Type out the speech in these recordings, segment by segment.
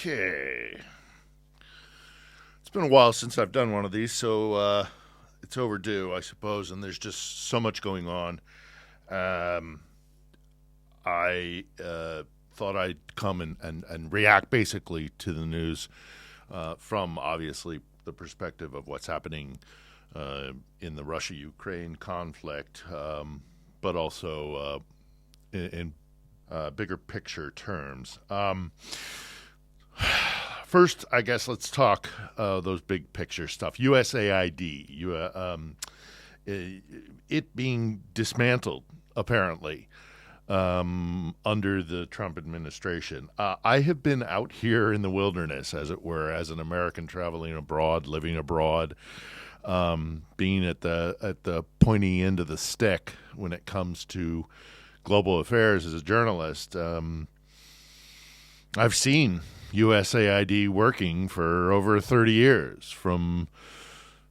Okay. It's been a while since I've done one of these, so it's overdue, I suppose, and there's just so much going on. Um, I thought I'd come and react basically to the news from obviously the perspective of what's happening in the Russia Ukraine conflict, but also in bigger picture terms. First, I guess let's talk those big picture stuff. USAID, it being dismantled apparently under the Trump administration. I have been out here in the wilderness, as it were, as an American traveling abroad, living abroad, being at the pointy end of the stick when it comes to global affairs as a journalist. I've seen USAID working for over 30 years, from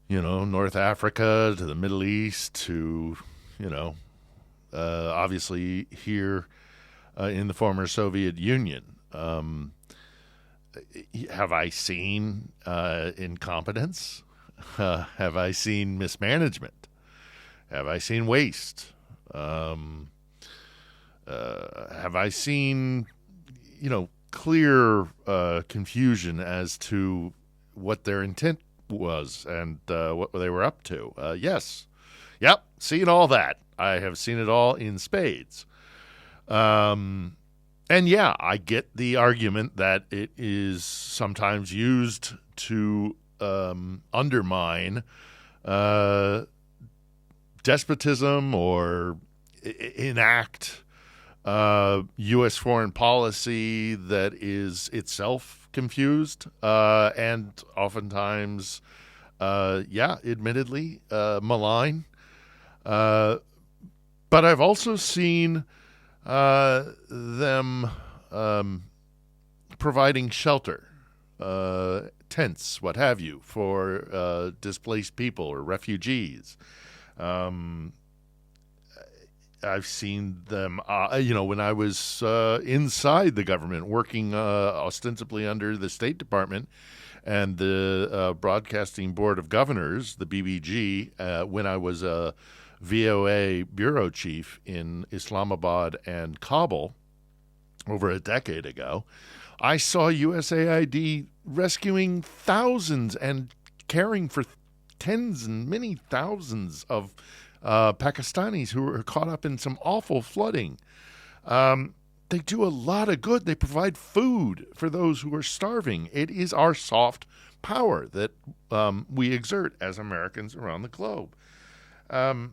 North Africa to the Middle East to obviously here in the former Soviet Union. Have I seen incompetence? Have I seen mismanagement? Have I seen waste? Have I seen clear confusion as to what their intent was and what they were up to? Yes. Yep. Seen all that. I have seen it all in spades. And yeah, I get the argument that it is sometimes used to undermine despotism or enact U.S. foreign policy that is itself confused and oftentimes, admittedly, malign. But I've also seen them providing shelter, tents, what have you, for displaced people or refugees. I've seen them, when I was inside the government, working ostensibly under the State Department and the Broadcasting Board of Governors, the BBG, when I was a VOA bureau chief in Islamabad and Kabul over a decade ago. I saw USAID rescuing thousands and caring for tens and many thousands of Pakistanis who were caught up in some awful flooding. They do a lot of good. They provide food for those who are starving. It is our soft power that we exert as Americans around the globe. And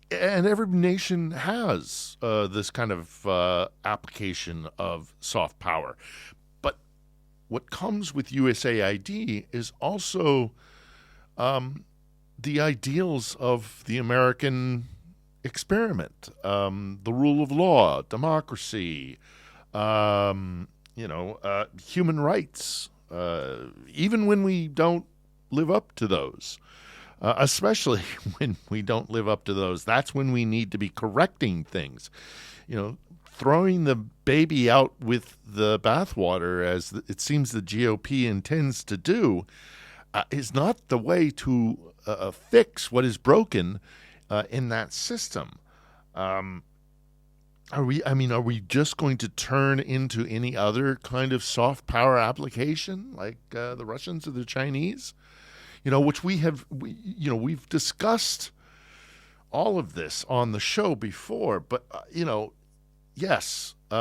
every nation has this kind of application of soft power. But what comes with USAID is also the ideals of the American experiment, the rule of law, democracy, human rights, even when we don't live up to those. Especially when we don't live up to those, that's when we need to be correcting things. Throwing the baby out with the bathwater, as it seems the GOP intends to do, is not the way to fix what is broken in that system. Are we just going to turn into any other kind of soft power application like the Russians or the Chinese? Which we've discussed all of this on the show before, but, yes, we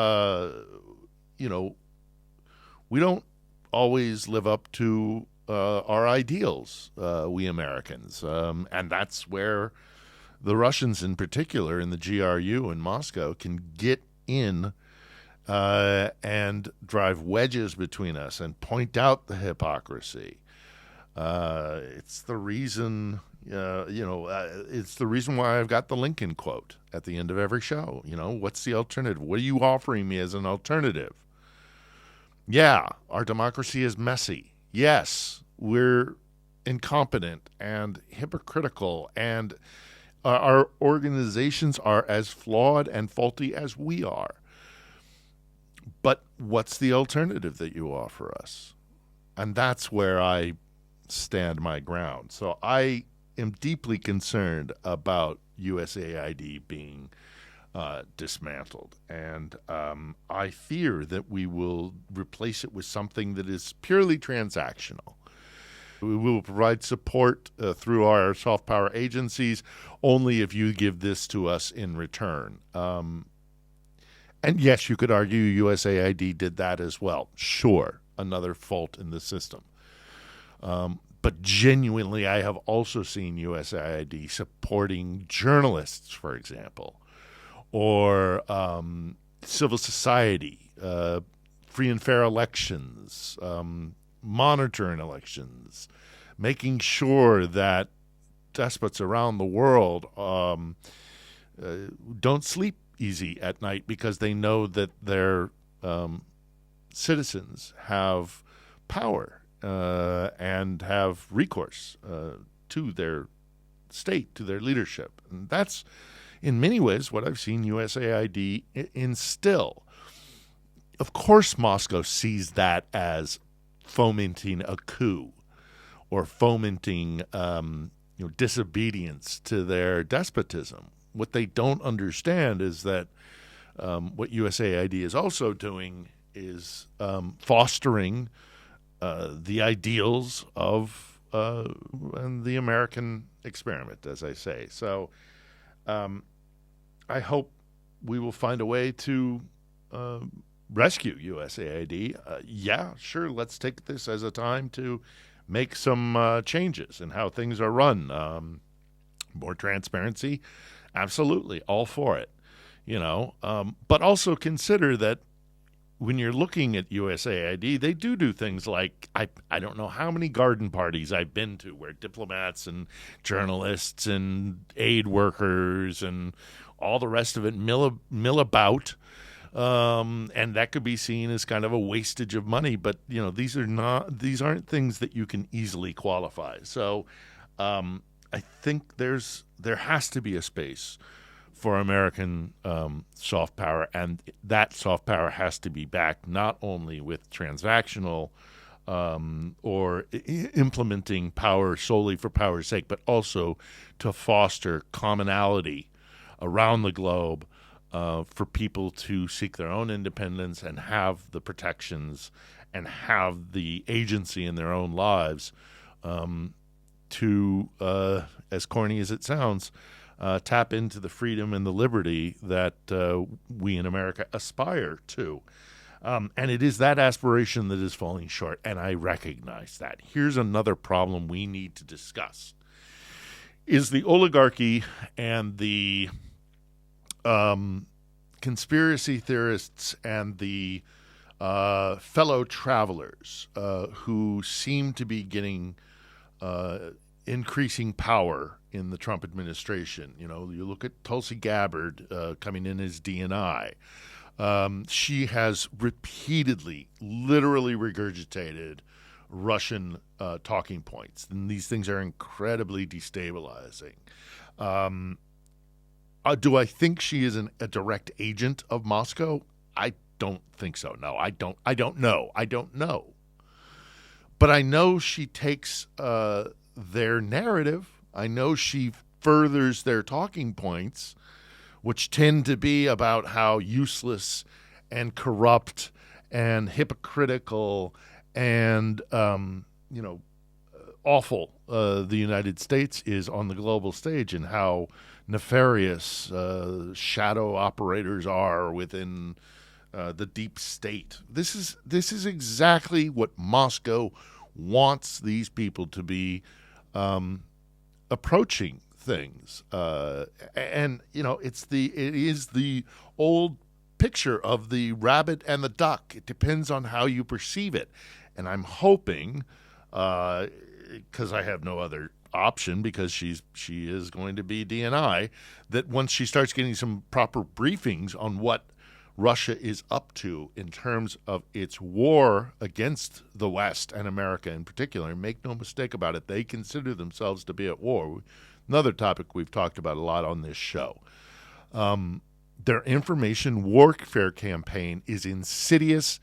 don't always live up to our ideals, we Americans. And that's where the Russians in particular in the GRU in Moscow can get in and drive wedges between us and point out the hypocrisy. It's the reason, it's the reason why I've got the Lincoln quote at the end of every show. What's the alternative? What are you offering me as an alternative? Yeah, our democracy is messy. Yes, we're incompetent and hypocritical and our organizations are as flawed and faulty as we are. But what's the alternative that you offer us? And that's where I stand my ground. So I am deeply concerned about USAID being dismantled. And I fear that we will replace it with something that is purely transactional. We will provide support through our soft power agencies only if you give this to us in return. And yes, you could argue USAID did that as well. Sure, another fault in the system. But genuinely, I have also seen USAID supporting journalists, for example, or civil society, free and fair elections, monitoring elections, making sure that despots around the world don't sleep easy at night because they know that their citizens have power and have recourse to their state, to their leadership. And that's, in many ways, what I've seen USAID instill. Of course, Moscow sees that as fomenting a coup or fomenting disobedience to their despotism. What they don't understand is that what USAID is also doing is fostering the ideals of the American experiment, as I say. So I hope we will find a way to rescue USAID. Yeah, sure, let's take this as a time to make some changes in how things are run. More transparency, absolutely, all for it. But also consider that when you're looking at USAID, they do things like, I don't know how many garden parties I've been to where diplomats and journalists and aid workers and all the rest of it mill about. And that could be seen as kind of a wastage of money. But, these aren't things that you can easily qualify. So I think there has to be a space for American soft power, and that soft power has to be backed not only with transactional or implementing power solely for power's sake, but also to foster commonality around the globe for people to seek their own independence and have the protections and have the agency in their own lives to, as corny as it sounds, tap into the freedom and the liberty that we in America aspire to. And it is that aspiration that is falling short, and I recognize that. Here's another problem we need to discuss, is the oligarchy and the conspiracy theorists and the fellow travelers who seem to be getting increasing power in the Trump administration. You look at Tulsi Gabbard coming in as DNI. She has repeatedly, literally regurgitated Russian talking points, and these things are incredibly destabilizing. Do I think she is a direct agent of Moscow? I don't think so. No, I don't know. But I know she takes their narrative. I know she furthers their talking points, which tend to be about how useless and corrupt and hypocritical and awful the United States is on the global stage, and how nefarious shadow operators are within the deep state. This is exactly what Moscow wants these people to be approaching things, and it is the old picture of the rabbit and the duck. It depends on how you perceive it, and I'm hoping, because I have no other option, because she is going to be DNI, that once she starts getting some proper briefings on what Russia is up to in terms of its war against the West and America in particular. Make no mistake about it, they consider themselves to be at war. another topic we've talked about a lot on this show. Their information warfare campaign is insidious,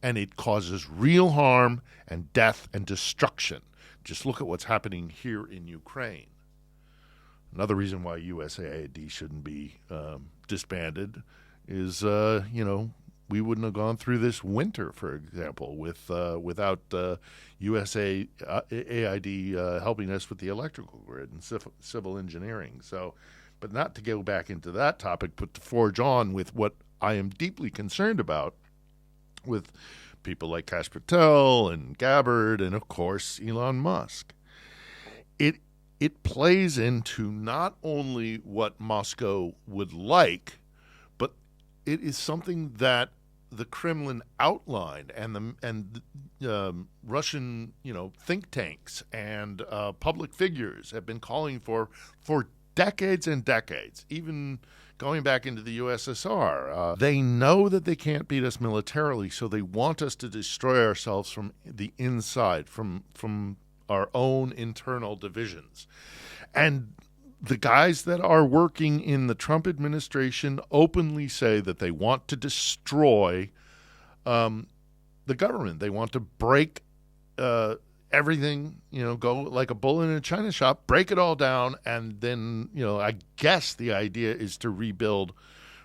and it causes real harm and death and destruction. Just look at what's happening here in Ukraine. Another reason why USAid shouldn't be disbanded is, we wouldn't have gone through this winter, for example, without USAID helping us with the electrical grid and civil engineering. So, but not to go back into that topic, but to forge on with what I am deeply concerned about with people like Kash Patel and Gabbard and, of course, Elon Musk. It plays into not only what Moscow would like, but it is something that the Kremlin outlined and the Russian think tanks and public figures have been calling for decades and decades, even going back into the USSR. They know that they can't beat us militarily, so they want us to destroy ourselves from the inside, from our own internal divisions. And the guys that are working in the Trump administration openly say that they want to destroy the government. They want to break everything, go like a bull in a china shop, break it all down, and then, I guess the idea is to rebuild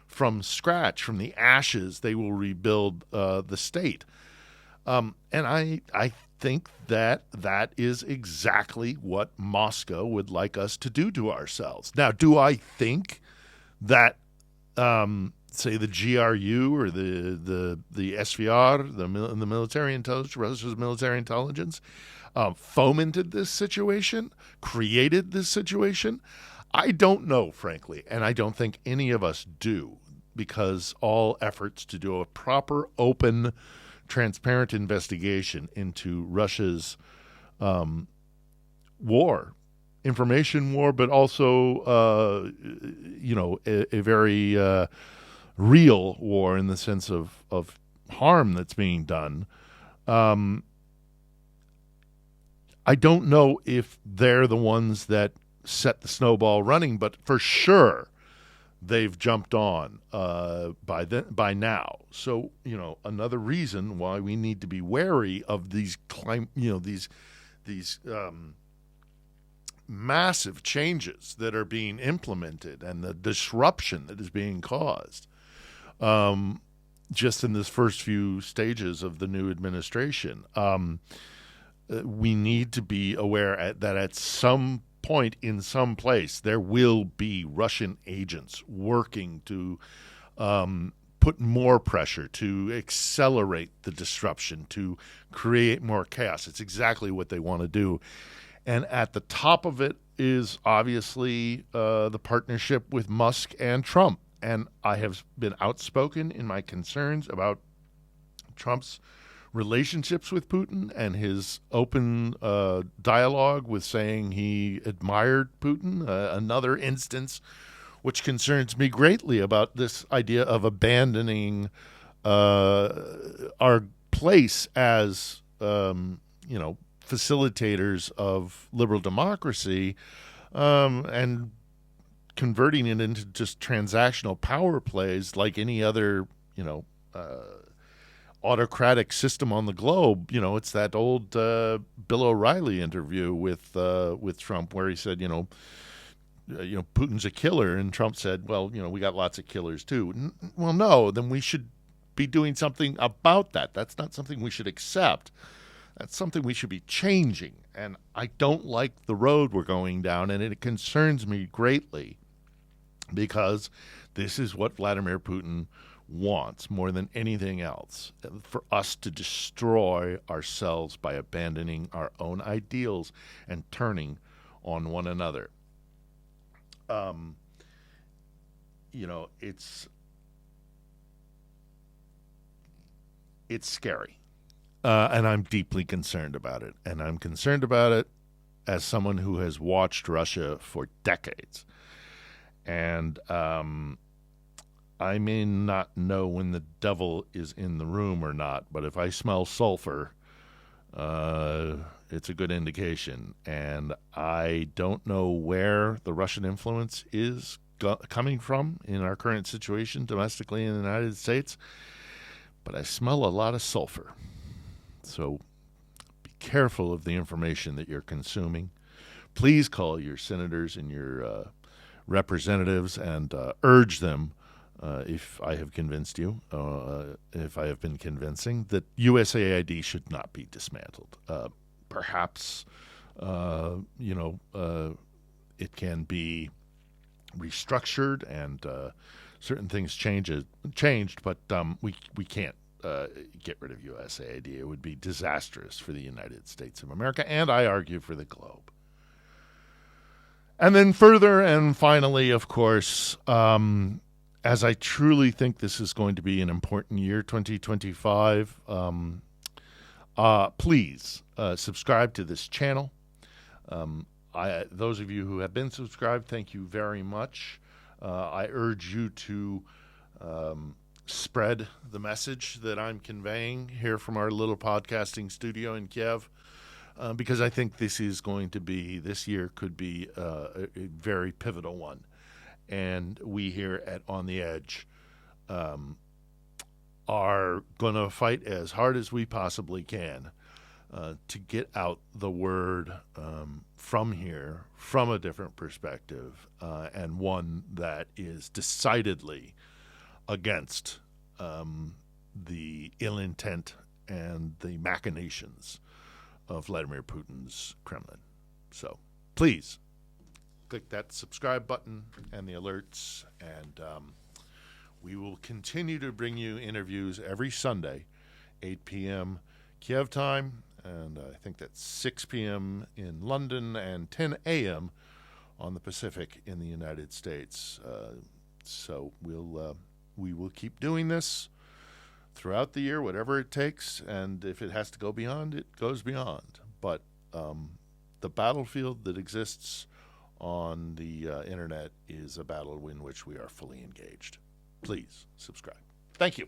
from scratch, from the ashes. They will rebuild the state. And I think that is exactly what Moscow would like us to do to ourselves. Now, do I think that, say, the GRU or the SVR, the military intelligence, Russia's military intelligence, fomented this situation, created this situation? I don't know, frankly, and I don't think any of us do, because all efforts to do a proper, open, transparent investigation into Russia's war, information war, but also, a very real war in the sense of harm that's being done. I don't know if they're the ones that set the snowball running, but for sure they've jumped on by now. So, another reason why we need to be wary of these massive changes that are being implemented and the disruption that is being caused just in this first few stages of the new administration. We need to be aware that at some point in some place there will be Russian agents working to put more pressure, to accelerate the disruption, to create more chaos. It's exactly what they want to do. And at the top of it is obviously the partnership with Musk and Trump. And I have been outspoken in my concerns about Trump's relationships with Putin and his open dialogue with saying he admired Putin. Another instance which concerns me greatly about this idea of abandoning our place as, facilitators of liberal democracy and converting it into just transactional power plays like any other, autocratic system on the globe. It's that old Bill O'Reilly interview with Trump where he said, Putin's a killer, and Trump said, well, we got lots of killers too. Well, no, then we should be doing something about that. That's not something we should accept. That's something we should be changing. And I don't like the road we're going down, and it concerns me greatly because this is what Vladimir Putin wants more than anything else, for us to destroy ourselves by abandoning our own ideals and turning on one another. It's scary. And I'm deeply concerned about it. And I'm concerned about it as someone who has watched Russia for decades. And I may not know when the devil is in the room or not, but if I smell sulfur, it's a good indication. And I don't know where the Russian influence is coming from in our current situation domestically in the United States, but I smell a lot of sulfur. So be careful of the information that you're consuming. Please call your senators and your representatives and urge them, if I have convinced you, if I have been convincing, that USAID should not be dismantled. Perhaps, it can be restructured and certain things changed, but we can't get rid of USAID. It would be disastrous for the United States of America, and I argue for the globe. And then further and finally, of course, as I truly think this is going to be an important year, 2025, please subscribe to this channel. Those of you who have been subscribed, thank you very much. I urge you to spread the message that I'm conveying here from our little podcasting studio in Kiev, because I think this year could be a very pivotal one. And we here at On the Edge are going to fight as hard as we possibly can to get out the word from here, from a different perspective, and one that is decidedly against the ill intent and the machinations of Vladimir Putin's Kremlin. So please click that subscribe button and the alerts, and we will continue to bring you interviews every Sunday, 8 p.m. Kiev time, and I think that's 6 p.m. in London and 10 a.m. on the Pacific in the United States. So we will keep doing this throughout the year, whatever it takes, and if it has to go beyond, it goes beyond. But the battlefield that exists on the internet is a battle in which we are fully engaged. Please subscribe. Thank you.